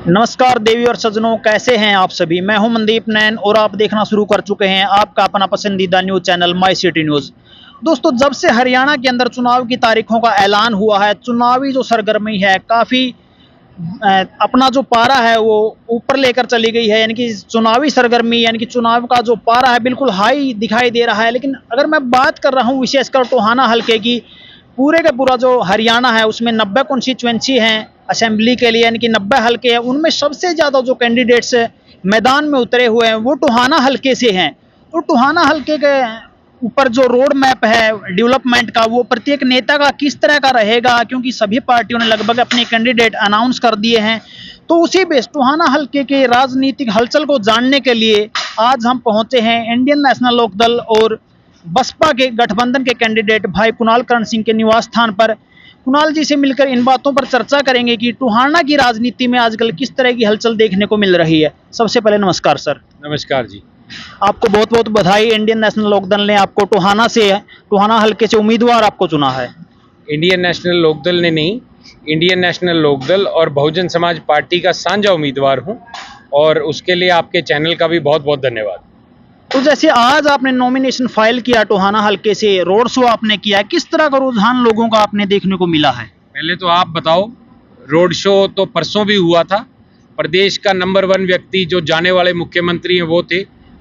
नमस्कार देवी और सज्जनों, कैसे हैं आप सभी। मैं हूं मनदीप नैन और आप देखना शुरू कर चुके हैं आपका अपना पसंदीदा news channel my city news. दोस्तों, जब से हरियाणा के अंदर चुनाव की तारीखों का ऐलान हुआ है, चुनावी जो सरगर्मी है काफी अपना जो पारा है वो ऊपर लेकर चली गई है। यानी कि चुनावी सरगर्मी यानी कि चुनाव का जो पारा है बिल्कुल हाई दिखाई दे रहा है। लेकिन अगर मैं बात कर रहा हूं विशेषकर टोहाना हल्के की, पूरे का पूरा जो हरियाणा है उसमें 90 कॉन्स्टिट्यूएंसी हैं असेंबली के लिए, यानी कि 90 हल्के हैं। उनमें सबसे ज़्यादा जो कैंडिडेट्स मैदान में उतरे हुए हैं वो टोहाना हल्के से हैं। तो टोहाना हल्के के ऊपर जो रोड मैप है डेवलपमेंट का, वो प्रत्येक नेता का किस तरह का रहेगा, क्योंकि सभी पार्टियों ने लगभग अपने कैंडिडेट अनाउंस कर दिए हैं। तो उसी बेस टोहाना हल्के के राजनीतिक हलचल को जानने के लिए आज हम पहुंचे हैं इंडियन नेशनल लोकदल और बसपा के गठबंधन के कैंडिडेट भाई कुणाल करण सिंह के निवास स्थान पर। कुणाल जी से मिलकर इन बातों पर चर्चा करेंगे कि टोहाना की राजनीति में आजकल किस तरह की हलचल देखने को मिल रही है। सबसे पहले नमस्कार सर। नमस्कार जी। आपको बहुत बहुत बधाई। इंडियन नेशनल लोकदल ने आपको टोहाना हल्के से उम्मीदवार आपको चुना है। इंडियन नेशनल लोकदल ने नहीं, इंडियन नेशनल लोकदल और बहुजन समाज पार्टी का साझा उम्मीदवार हूं और उसके लिए आपके चैनल का भी बहुत बहुत धन्यवाद। तो जैसे आज आपने नॉमिनेशन फाइल किया, टोहाना हल्के से रोड शो आपने किया, किस तरह का रुझान लोगों का आपने देखने को मिला है? पहले तो आप बताओ, रोड शो तो परसों भी हुआ था। प्रदेश का नंबर 1 व्यक्ति जो जाने वाले मुख्यमंत्री हैं वो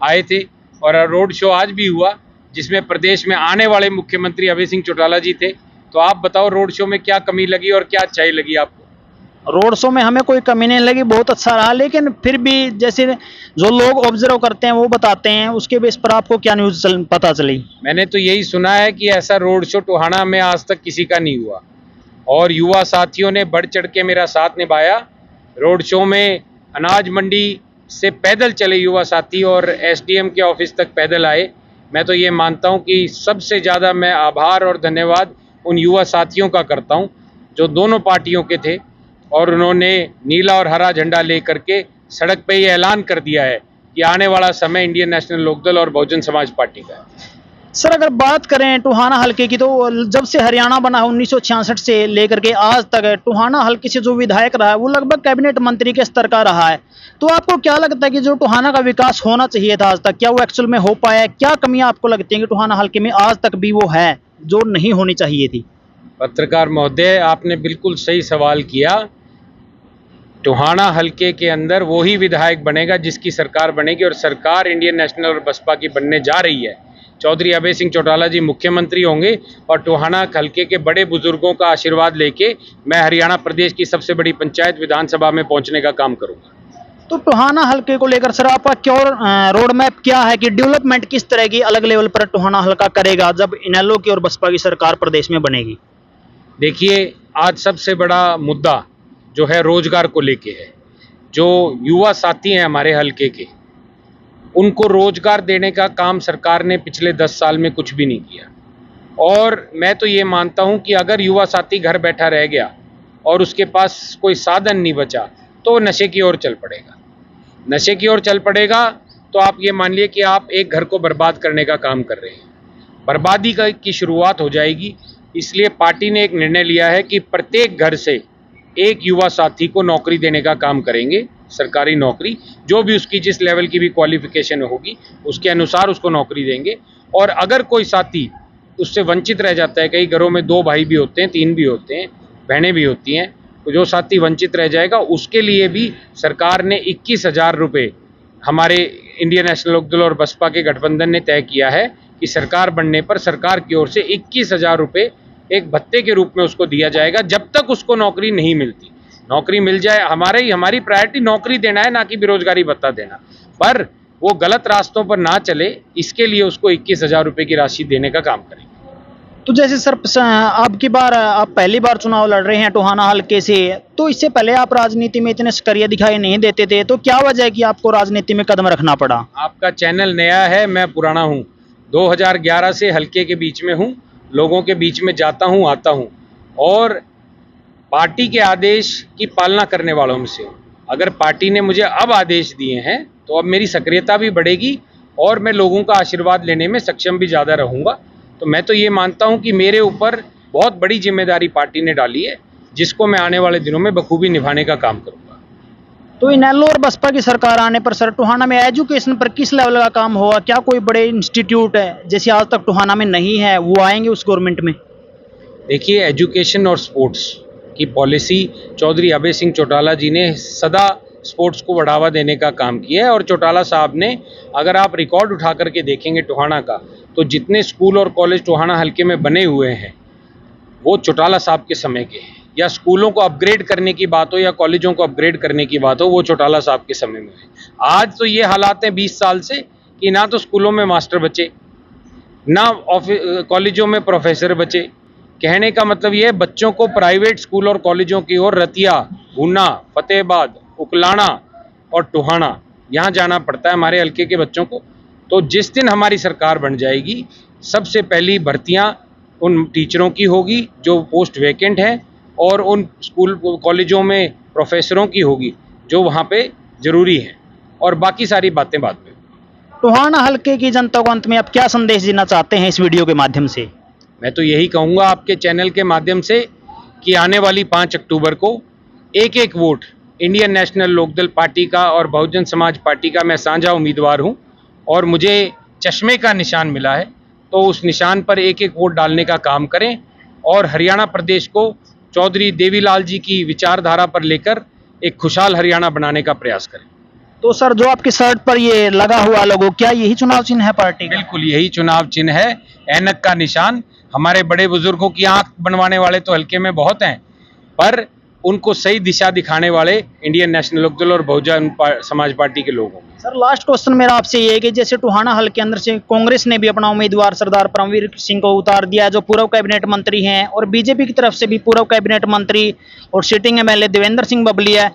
आए थे और रोड शो आज भी हुआ जिसमें प्रदेश में आने वाले मुख्यमंत्री अभय सिंह चौटाला जी थे। तो आप बताओ रोड शो में क्या कमी लगी और क्या अच्छाई लगी आपको? रोड शो में हमें कोई कमी नहीं लगी, बहुत अच्छा रहा। लेकिन फिर भी जैसे जो लोग ऑब्जर्व करते हैं वो बताते हैं, उसके बेस पर आपको क्या न्यूज़ पता चली? मैंने तो यही सुना है कि ऐसा रोड शो टोहाना में आज तक किसी का नहीं हुआ और युवा साथियों ने बढ़ चढ़ के मेरा साथ निभाया। रोड शो में अनाज मंडी से पैदल चले युवा साथी और एसडीएम के ऑफिस तक पैदल आए। मैं तो ये मानता हूँ कि सबसे ज़्यादा मैं आभार और धन्यवाद उन युवा साथियों का करता हूँ जो दोनों पार्टियों के थे और उन्होंने नीला और हरा झंडा लेकर के सड़क पे ये ऐलान कर दिया है कि आने वाला समय इंडियन नेशनल लोकदल और बहुजन समाज पार्टी का है। सर, अगर बात करें टोहाना हल्के की, तो जब से हरियाणा बना है 1966 से लेकर के आज तक टोहाना हल्के से जो विधायक रहा है वो लगभग कैबिनेट मंत्री के स्तर का रहा है। तो आपको क्या लगता है कि जो टोहाना का विकास होना चाहिए था आज तक, क्या वो एक्चुअल में हो पाया है? क्या कमियां आपको लगती हैं कि टोहाना हल्के में आज तक भी वो है जो नहीं होनी चाहिए थी? पत्रकार महोदय, आपने बिल्कुल सही सवाल किया। टोहाना हल्के के अंदर वो ही विधायक बनेगा जिसकी सरकार बनेगी और सरकार इंडियन नेशनल और बसपा की बनने जा रही है। चौधरी अभय सिंह चौटाला जी मुख्यमंत्री होंगे और टोहाना हल्के के बड़े बुजुर्गों का आशीर्वाद लेके मैं हरियाणा प्रदेश की सबसे बड़ी पंचायत विधानसभा में पहुंचने का काम करूंगा। तो टोहाना हल्के को लेकर सर आपका क्या रोड मैप क्या है कि डेवलपमेंट किस तरह की अलग लेवल पर टोहाना हल्का करेगा जब इनेलो की और बसपा की सरकार प्रदेश में बनेगी? देखिए, आज सबसे बड़ा मुद्दा जो है रोजगार को लेके है। जो युवा साथी हैं हमारे हल्के के, उनको रोजगार देने का काम सरकार ने पिछले 10 साल में कुछ भी नहीं किया। और मैं तो ये मानता हूँ कि अगर युवा साथी घर बैठा रह गया और उसके पास कोई साधन नहीं बचा तो वो नशे की ओर चल पड़ेगा। नशे की ओर चल पड़ेगा तो आप ये मान लिए कि आप एक घर को बर्बाद करने का काम कर रहे हैं, बर्बादी की शुरुआत हो जाएगी। इसलिए पार्टी ने एक निर्णय लिया है कि प्रत्येक घर से एक युवा साथी को नौकरी देने का काम करेंगे, सरकारी नौकरी, जो भी उसकी जिस लेवल की भी क्वालिफिकेशन होगी उसके अनुसार उसको नौकरी देंगे। और अगर कोई साथी उससे वंचित रह जाता है, कई घरों में 2 भाई भी होते हैं, 3 भी होते हैं, बहनें भी होती हैं, तो जो साथी वंचित रह जाएगा उसके लिए भी सरकार ने 21,000 रुपये, हमारे इंडियन नेशनल लोकदल और बसपा के गठबंधन ने तय किया है कि सरकार बनने पर सरकार की ओर से 21,000 रुपये एक भत्ते के रूप में उसको दिया जाएगा जब तक उसको नौकरी नहीं मिलती। नौकरी मिल जाए, हमारी प्रायोरिटी नौकरी देना है, ना कि बेरोजगारी भत्ता देना। पर वो गलत रास्तों पर ना चले, इसके लिए उसको 21,000 रुपये की राशि देने का काम करेंगे। तो जैसे सर आप पहली बार चुनाव लड़ रहे हैं टोहाना हल्के से, तो इससे पहले आप राजनीति में इतने सक्रिय दिखाई नहीं देते थे, तो क्या वजह है कि आपको राजनीति में कदम रखना पड़ा? आपका चैनल नया है, मैं पुराना हूँ। 2011 से हल्के के बीच में हूँ, लोगों के बीच में जाता हूँ, आता हूँ और पार्टी के आदेश की पालना करने वालों में से हूँ। अगर पार्टी ने मुझे अब आदेश दिए हैं तो अब मेरी सक्रियता भी बढ़ेगी और मैं लोगों का आशीर्वाद लेने में सक्षम भी ज़्यादा रहूँगा। तो मैं तो ये मानता हूँ कि मेरे ऊपर बहुत बड़ी जिम्मेदारी पार्टी ने डाली है, जिसको मैं आने वाले दिनों में बखूबी निभाने का काम करूँगा। तो इनेलो और बसपा की सरकार आने पर सर टोहाना में एजुकेशन पर किस लेवल का काम होगा? क्या कोई बड़े इंस्टीट्यूट है जैसे आज तक टोहाना में नहीं है वो आएंगे उस गवर्नमेंट में? देखिए, एजुकेशन और स्पोर्ट्स की पॉलिसी चौधरी अभय सिंह चौटाला जी ने सदा स्पोर्ट्स को बढ़ावा देने का काम किया है। और चौटाला साहब ने, अगर आप रिकॉर्ड उठा करके देखेंगे टोहाना का, तो जितने स्कूल और कॉलेज टोहाना हल्के में बने हुए हैं वो चौटाला साहब के समय के हैं। या स्कूलों को अपग्रेड करने की बात हो या कॉलेजों को अपग्रेड करने की बात हो, वो चौटाला साहब के समय में है। आज तो ये हालात हैं 20 साल से कि ना तो स्कूलों में मास्टर बचे, ना कॉलेजों में प्रोफेसर बचे। कहने का मतलब ये है, बच्चों को प्राइवेट स्कूल और कॉलेजों की ओर रतिया, ऊना, फतेहाबाद, उकलाना और टोहाना यहाँ जाना पड़ता है हमारे हल्के के बच्चों को। तो जिस दिन हमारी सरकार बन जाएगी, सबसे पहली भर्तियां उन टीचरों की होगी जो पोस्ट वैकेंट हैं, और उन स्कूल कॉलेजों में प्रोफेसरों की होगी जो वहाँ पे ज़रूरी है, और बाकी सारी बातें बाद में। टोहाना हल्के की जनता को अंत में आप क्या संदेश देना चाहते हैं इस वीडियो के माध्यम से? मैं तो यही कहूँगा आपके चैनल के माध्यम से कि आने वाली 5 अक्टूबर को एक एक vote Indian National Lokdal party का और बहुजन समाज पार्टी का मैं साझा उम्मीदवार हूँ, और मुझे चश्मे का निशान मिला है, तो उस निशान पर एक एक वोट डालने का काम करें और हरियाणा प्रदेश को चौधरी देवीलाल जी की विचारधारा पर लेकर एक खुशहाल हरियाणा बनाने का प्रयास करें। तो सर जो आपकी शर्ट पर ये लगा हुआ लोगो, क्या यही चुनाव चिन्ह है पार्टी का? बिल्कुल यही चुनाव चिन्ह है, ऐनक का निशान। हमारे बड़े बुजुर्गों की आंख बनवाने वाले तो हल्के में बहुत हैं, पर उनको सही दिशा दिखाने वाले इंडियन नेशनल लोकदल और बहुजन समाज पार्टी के लोग होंगे। सर लास्ट क्वेश्चन मेरा आपसे ये है कि जैसे टोहाना हल्के अंदर से कांग्रेस ने भी अपना उम्मीदवार सरदार परमवीर सिंह को उतार दिया, जो पूर्व कैबिनेट मंत्री हैं, और बीजेपी की तरफ से भी पूर्व कैबिनेट मंत्री और सिटिंग एमएलए देवेंद्र सिंह बबली है,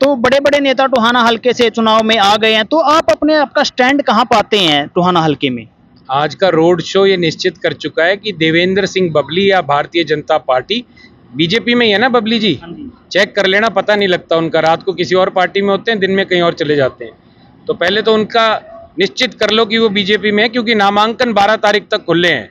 तो बड़े बड़े नेता टोहाना हल्के से चुनाव में आ गए हैं, तो आप अपने आपका स्टैंड कहाँ पाते हैं टोहाना हल्के में? आज का रोड शो ये निश्चित कर चुका है कि देवेंद्र सिंह बबली या भारतीय जनता पार्टी, बीजेपी में ही है ना बबली जी, चेक कर लेना, पता नहीं लगता उनका, रात को किसी और पार्टी में होते हैं, दिन में कहीं और चले जाते हैं। तो पहले तो उनका निश्चित कर लो कि वो बीजेपी में है, क्योंकि नामांकन 12 तारीख तक खुले हैं,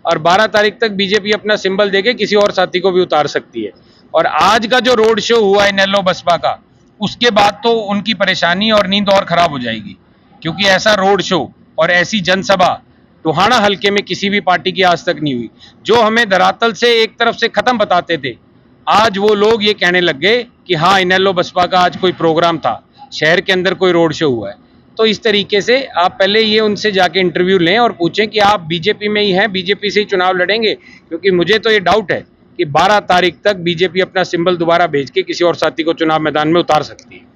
और 12 तारीख तक बीजेपी अपना सिंबल देके किसी और साथी को भी उतार सकती है। और आज का जो रोड शो हुआ है इनेलो बसपा का, उसके बाद तो उनकी परेशानी और नींद और खराब हो जाएगी, क्योंकि ऐसा रोड शो और ऐसी जनसभा टोहाना हल्के में किसी भी पार्टी की आज तक नहीं हुई। जो हमें धरातल से एक तरफ से खत्म बताते थे, आज वो लोग ये कहने लग गए कि हाँ इनेलो बसपा का आज कोई प्रोग्राम था, शहर के अंदर कोई रोड शो हुआ है। तो इस तरीके से आप पहले ये उनसे जाके इंटरव्यू लें और पूछें कि आप बीजेपी में ही हैं, बीजेपी से ही चुनाव लड़ेंगे, क्योंकि मुझे तो ये डाउट है कि 12 तारीख तक बीजेपी अपना सिंबल दोबारा भेज के किसी और साथी को चुनाव मैदान में उतार सकती है।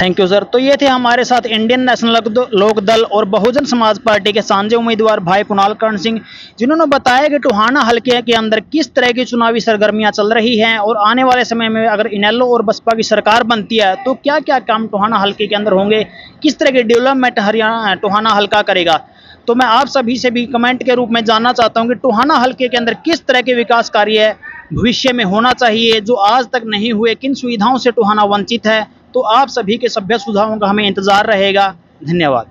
Thank you sir. तो ये थे हमारे साथ इंडियन नेशनल लोकदल और बहुजन समाज पार्टी के साझे उम्मीदवार भाई कुणाल कर्ण सिंह, जिन्होंने बताया कि टोहाना हल्के के अंदर किस तरह की चुनावी सरगर्मियां चल रही हैं, और आने वाले समय में अगर इनेलो और बसपा की सरकार बनती है तो क्या क्या काम टोहाना हल्के के अंदर होंगे, किस तरह की डेवलपमेंट हरियाणा टोहाना हल्का करेगा। तो मैं आप सभी से भी कमेंट के रूप में जानना चाहता हूँ कि टोहाना हल्के के अंदर किस तरह के विकास कार्य भविष्य में होना चाहिए जो आज तक नहीं हुए, किन सुविधाओं से टोहाना वंचित है। तो आप सभी के सभ्य सुझावों का हमें इंतजार रहेगा। धन्यवाद।